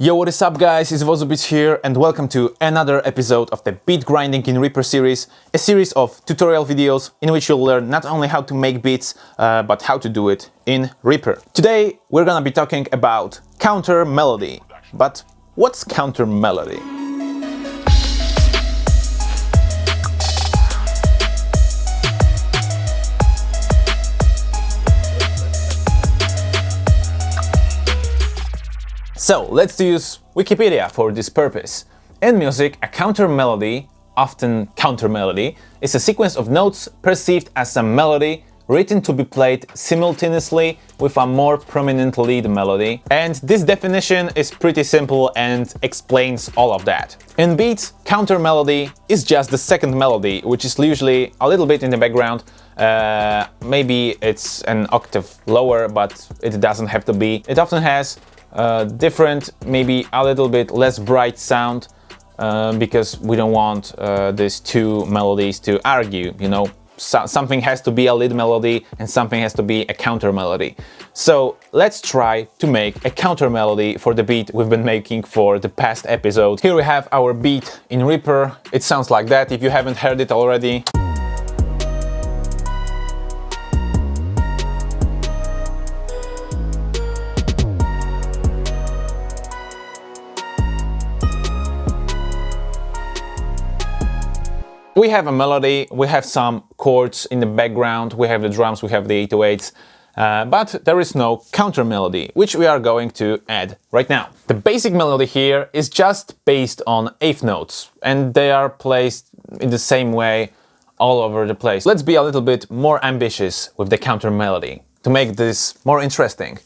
Yo, what is up guys, it's Wodzu here and welcome to another episode of the Beat Grinding in Reaper series, a series of tutorial videos in which you'll learn not only how to make beats, but how to do it in Reaper. Today we're gonna be talking about counter melody. But what's counter melody? So let's use Wikipedia for this purpose. In music, a counter melody, often counter melody, is a sequence of notes perceived as a melody written to be played simultaneously with a more prominent lead melody. And this definition is pretty simple and explains all of that. In beats, counter melody is just the second melody, which is usually a little bit in the background. Maybe it's an octave lower, but it doesn't have to be. It often has different, maybe a little bit less bright sound, because we don't want these two melodies to argue, you know. Something has to be a lead melody and something has to be a counter melody. So let's try to make a counter melody for the beat we've been making for the past episode. Here we have our beat in Reaper. It sounds like that if you haven't heard it already. We have a melody, we have some chords in the background, we have the drums, we have the 808s, but there is no counter melody, which we are going to add right now. The basic melody here is just based on eighth notes, and they are placed in the same way all over the place. Let's be a little bit more ambitious with the counter melody to make this more interesting.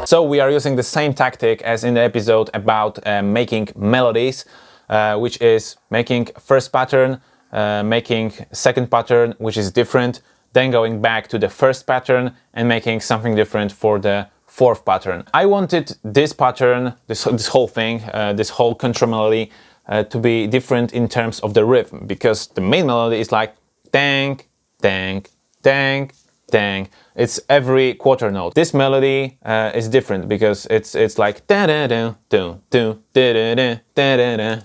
So we are using the same tactic as in the episode about making melodies, which is making first pattern, making second pattern, which is different, then going back to the first pattern and making something different for the fourth pattern. I wanted this pattern, this whole thing, this whole contra melody to be different in terms of the rhythm, because the main melody is like dang, dang, dang, dang. It's every quarter note. This melody is different because it's like da da da do do da da da da da da.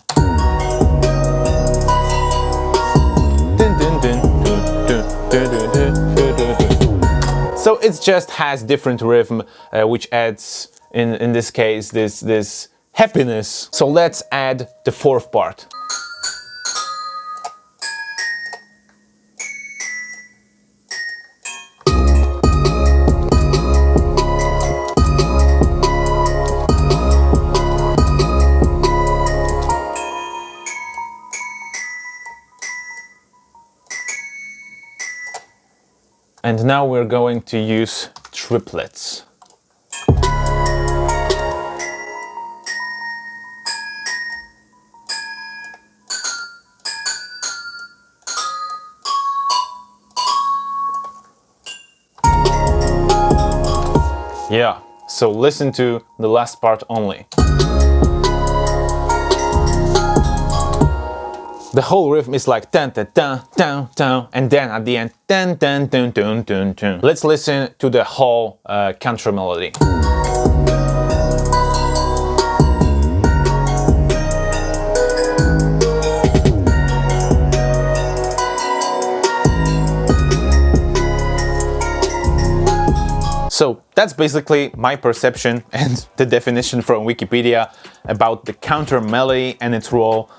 So it just has different rhythm, which adds in this case this happiness. So let's add the fourth part. And now we're going to use triplets. Yeah, so listen to the last part only. The whole rhythm is like dun dun dun dun dun, and then at the end dun dun dun dun dun dun. Let's listen to the whole counter melody. So that's basically my perception and the definition from Wikipedia about the counter melody and its role.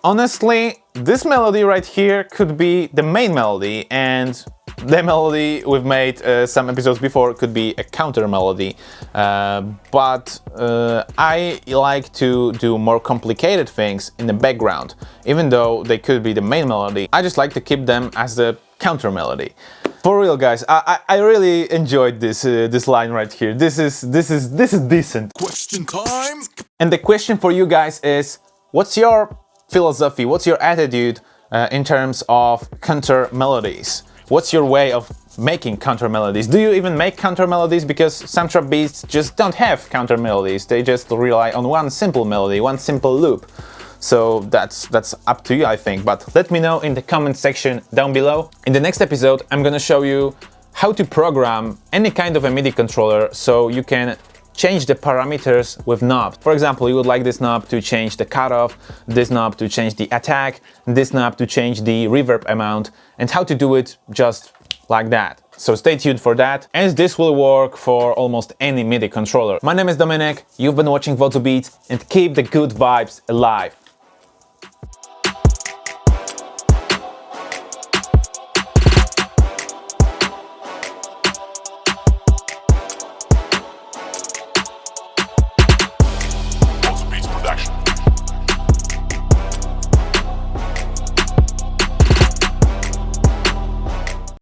Honestly, this melody right here could be the main melody, and the melody we've made some episodes before could be a counter melody. But I like to do more complicated things in the background, even though they could be the main melody. I just like to keep them as the counter melody. For real, guys, I really enjoyed this line right here. This is decent. Question time. And the question for you guys is, what's your philosophy? What's your attitude in terms of counter melodies? What's your way of making counter melodies? Do you even make counter melodies? Because some trap beats just don't have counter melodies. They just rely on one simple melody, one simple loop. So that's up to you, I think. But let me know in the comment section down below. In the next episode, I'm gonna show you how to program any kind of a MIDI controller so you can change the parameters with knobs. For example, you would like this knob to change the cutoff, this knob to change the attack, this knob to change the reverb amount, and how to do it just like that. So stay tuned for that, and this will work for almost any MIDI controller. My name is Dominik, you've been watching Wodzu Beats, and keep the good vibes alive.